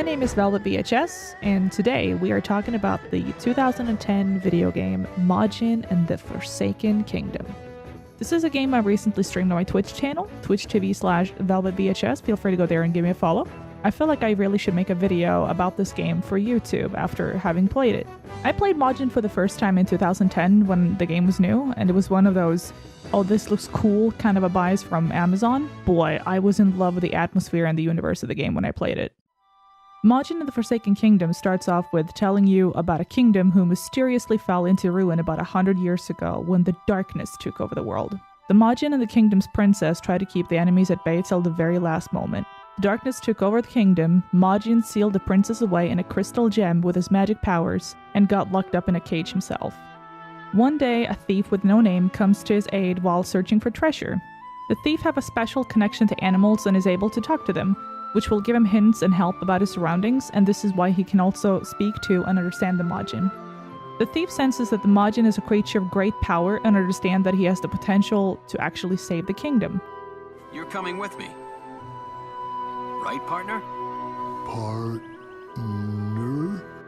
My name is Velvet VHS, and today we are talking about the 2010 video game Majin and the Forsaken Kingdom. This is a game I recently streamed on my Twitch channel, twitch.tv/VelvetVHS. Feel free to go there and give me a follow. I feel like I really should make a video about this game for YouTube after having played it. I played Majin for the first time in 2010 when the game was new, and it was one of those, oh, this looks cool kind of a buys from Amazon. Boy, I was in love with the atmosphere and the universe of the game when I played it. Majin and the Forsaken Kingdom starts off with telling you about a kingdom who mysteriously fell into ruin about 100 years ago when the darkness took over the world. The Majin and the kingdom's princess try to keep the enemies at bay till the very last moment. The darkness took over the kingdom, Majin sealed the princess away in a crystal gem with his magic powers, and got locked up in a cage himself. One day, a thief with no name comes to his aid while searching for treasure. The thief has a special connection to animals and is able to talk to them, which will give him hints and help about his surroundings, and this is why he can also speak to and understand the Majin. The thief senses that the Majin is a creature of great power and understands that he has the potential to actually save the kingdom. You're coming with me. Right, partner? Partner?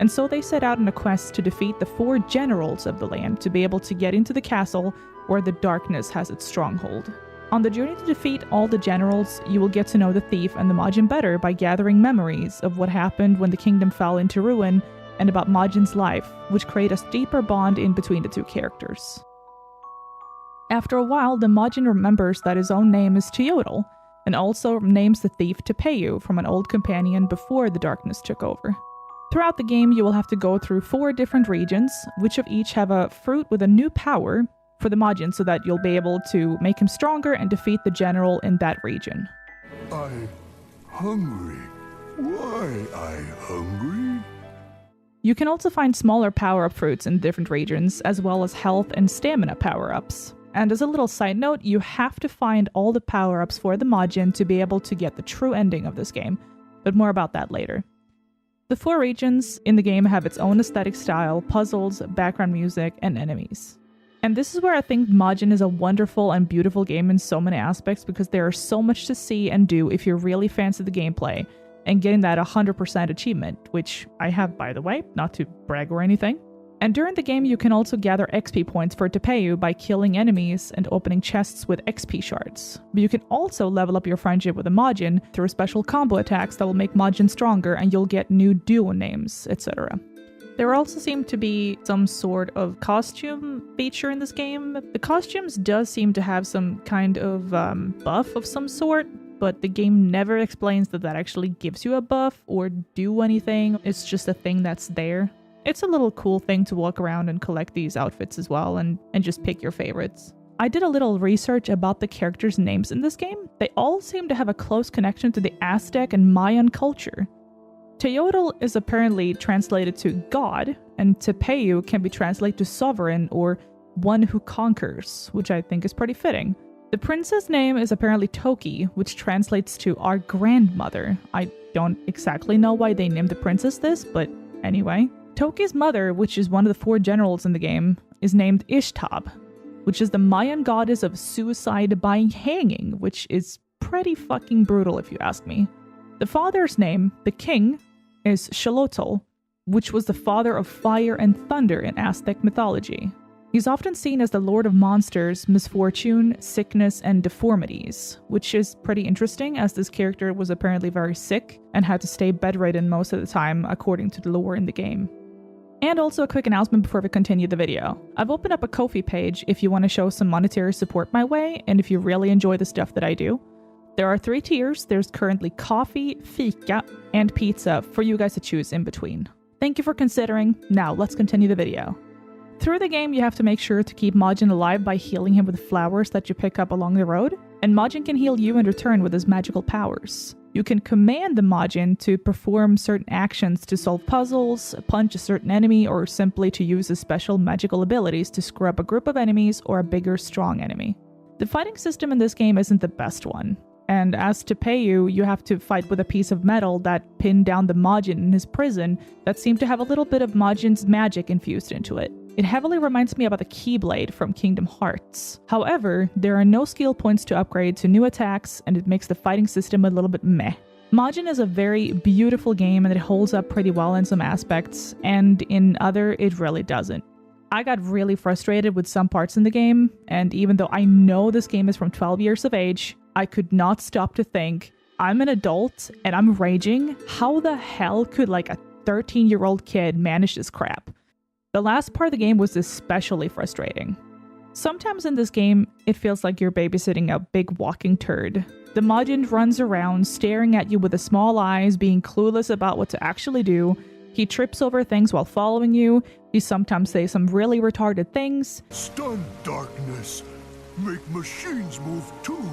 And so they set out on a quest to defeat the 4 generals of the land to be able to get into the castle where the darkness has its stronghold. On the journey to defeat all the generals, you will get to know the thief and the Majin better by gathering memories of what happened when the kingdom fell into ruin and about Majin's life, which create a deeper bond in between the two characters. After a while, the Majin remembers that his own name is Teodel, and also names the thief Tepeyu from an old companion before the darkness took over. Throughout the game, you will have to go through 4 different regions, which of each have a fruit with a new power for the Majin so that you'll be able to make him stronger and defeat the general in that region. I hungry. Why I hungry? You can also find smaller power-up fruits in different regions, as well as health and stamina power-ups. And as a little side note, you have to find all the power-ups for the Majin to be able to get the true ending of this game, but more about that later. The 4 regions in the game have its own aesthetic style, puzzles, background music, and enemies. And this is where I think Majin is a wonderful and beautiful game in so many aspects because there is so much to see and do if you're really fans of the gameplay, and getting that 100% achievement, which I have by the way, not to brag or anything. And during the game you can also gather XP points for Tepeyu by killing enemies and opening chests with XP shards. But you can also level up your friendship with a Majin through special combo attacks that will make Majin stronger and you'll get new duo names, etc. There also seem to be some sort of costume feature in this game. The costumes does seem to have some kind of buff of some sort, but the game never explains that actually gives you a buff or do anything. It's just a thing that's there. It's a little cool thing to walk around and collect these outfits as well and just pick your favorites. I did a little research about the characters' names in this game. They all seem to have a close connection to the Aztec and Mayan culture. Teodel is apparently translated to God, and Tepeyu can be translated to sovereign or one who conquers, which I think is pretty fitting. The princess name is apparently Toki, which translates to our grandmother. I don't exactly know why they named the princess this, but anyway. Toki's mother, which is one of the 4 generals in the game, is named Ishtab, which is the Mayan goddess of suicide by hanging, which is pretty fucking brutal if you ask me. The father's name, the king, is Xolotl, which was the father of fire and thunder in Aztec mythology. He's often seen as the lord of monsters, misfortune, sickness, and deformities, which is pretty interesting as this character was apparently very sick and had to stay bedridden most of the time according to the lore in the game. And also a quick announcement before we continue the video. I've opened up a Ko-fi page if you want to show some monetary support my way and if you really enjoy the stuff that I do. There are 3 tiers. There's currently coffee, fika, and pizza for you guys to choose in between. Thank you for considering. Now let's continue the video. Through the game, you have to make sure to keep Majin alive by healing him with flowers that you pick up along the road, and Majin can heal you in return with his magical powers. You can command the Majin to perform certain actions to solve puzzles, punch a certain enemy, or simply to use his special magical abilities to screw up a group of enemies or a bigger, strong enemy. The fighting system in this game isn't the best one. And as Tepeyu, you have to fight with a piece of metal that pinned down the Majin in his prison that seemed to have a little bit of Majin's magic infused into it. It heavily reminds me about the Keyblade from Kingdom Hearts. However, there are no skill points to upgrade to new attacks, and it makes the fighting system a little bit meh. Majin is a very beautiful game and it holds up pretty well in some aspects, and in other it really doesn't. I got really frustrated with some parts in the game, and even though I know this game is from 12 years of age, I could not stop to think, I'm an adult and I'm raging. How the hell could like a 13-year-old kid manage this crap? The last part of the game was especially frustrating. Sometimes in this game, it feels like you're babysitting a big walking turd. The Majin runs around staring at you with the small eyes, being clueless about what to actually do. He trips over things while following you. He sometimes says some really retarded things. Stun darkness. Make machines move too.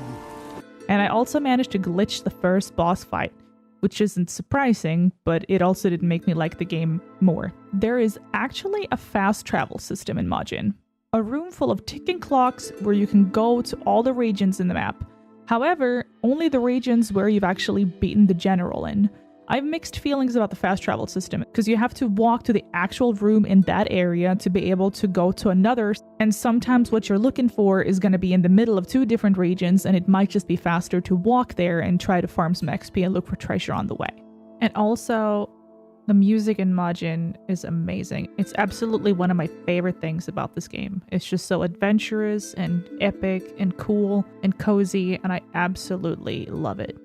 And I also managed to glitch the first boss fight, which isn't surprising, but it also didn't make me like the game more. There is actually a fast travel system in Majin. A room full of ticking clocks where you can go to all the regions in the map. However, only the regions where you've actually beaten the general in. I have mixed feelings about the fast travel system because you have to walk to the actual room in that area to be able to go to another, and sometimes what you're looking for is going to be in the middle of two different regions, and it might just be faster to walk there and try to farm some XP and look for treasure on the way. And also, the music in Majin is amazing. It's absolutely one of my favorite things about this game. It's just so adventurous and epic and cool and cozy, and I absolutely love it.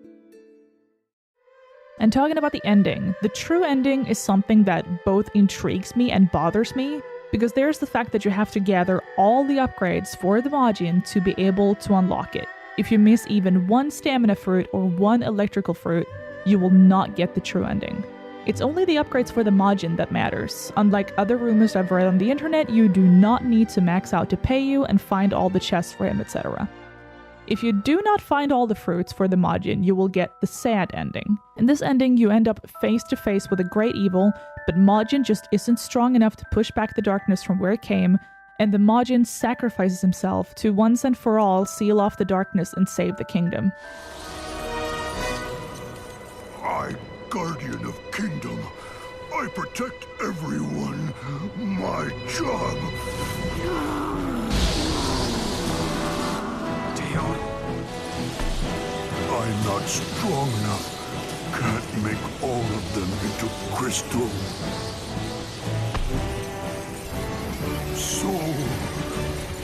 And talking about the ending, the true ending is something that both intrigues me and bothers me, because there's the fact that you have to gather all the upgrades for the Majin to be able to unlock it. If you miss even one stamina fruit or one electrical fruit, you will not get the true ending. It's only the upgrades for the Majin that matters. Unlike other rumors I've read on the internet, you do not need to max out to pay you and find all the chests for him, etc. If you do not find all the fruits for the Majin, you will get the sad ending. In this ending, you end up face to face with a great evil, but Majin just isn't strong enough to push back the darkness from where it came, and the Majin sacrifices himself to once and for all seal off the darkness and save the kingdom. I, guardian of kingdom, I protect everyone. My job. I'm not strong enough. Can't make all of them into crystal. So,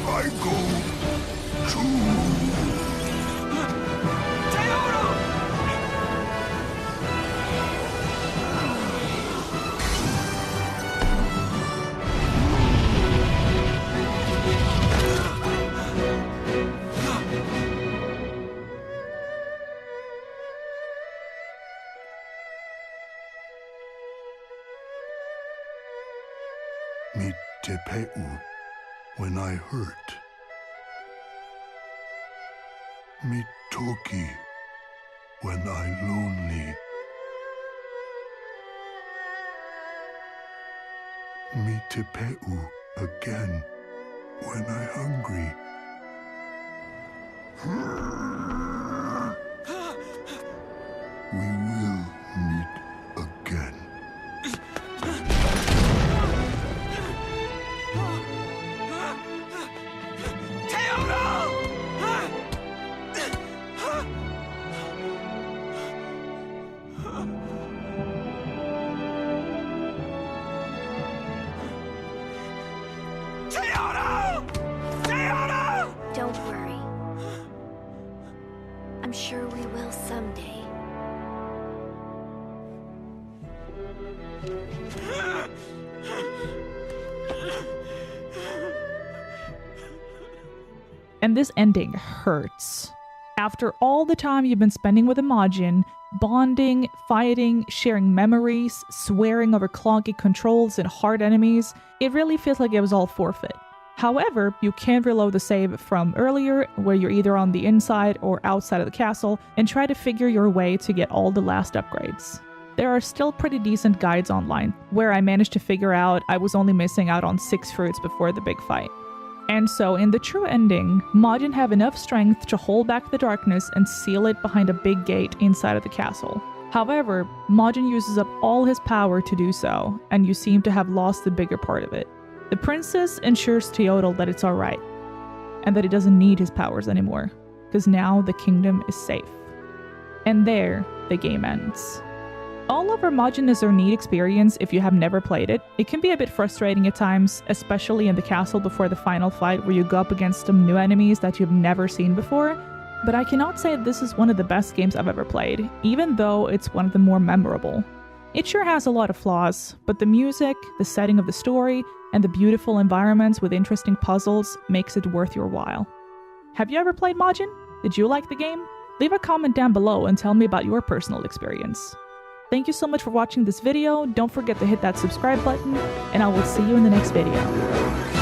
I go to... Mi te peu when I hurt. Mi toki when I lonely. Mi te peu again when I hungry. We will meet again. Don't worry. I'm sure we will someday. And this ending hurts. After all the time you've been spending with a Majin, bonding, fighting, sharing memories, swearing over clunky controls and hard enemies, it really feels like it was all forfeit. However, you can reload the save from earlier, where you're either on the inside or outside of the castle, and try to figure your way to get all the last upgrades. There are still pretty decent guides online, where I managed to figure out I was only missing out on 6 fruits before the big fight. And so in the true ending, Majin have enough strength to hold back the darkness and seal it behind a big gate inside of the castle. However, Majin uses up all his power to do so, and you seem to have lost the bigger part of it. The princess ensures Teodel that it's alright, and that he doesn't need his powers anymore, because now the kingdom is safe. And there, the game ends. All over Majin is a neat experience if you have never played it. It can be a bit frustrating at times, especially in the castle before the final fight where you go up against some new enemies that you've never seen before, but I cannot say this is one of the best games I've ever played, even though it's one of the more memorable. It sure has a lot of flaws, but the music, the setting of the story, and the beautiful environments with interesting puzzles makes it worth your while. Have you ever played Majin? Did you like the game? Leave a comment down below and tell me about your personal experience. Thank you so much for watching this video, don't forget to hit that subscribe button, and I will see you in the next video.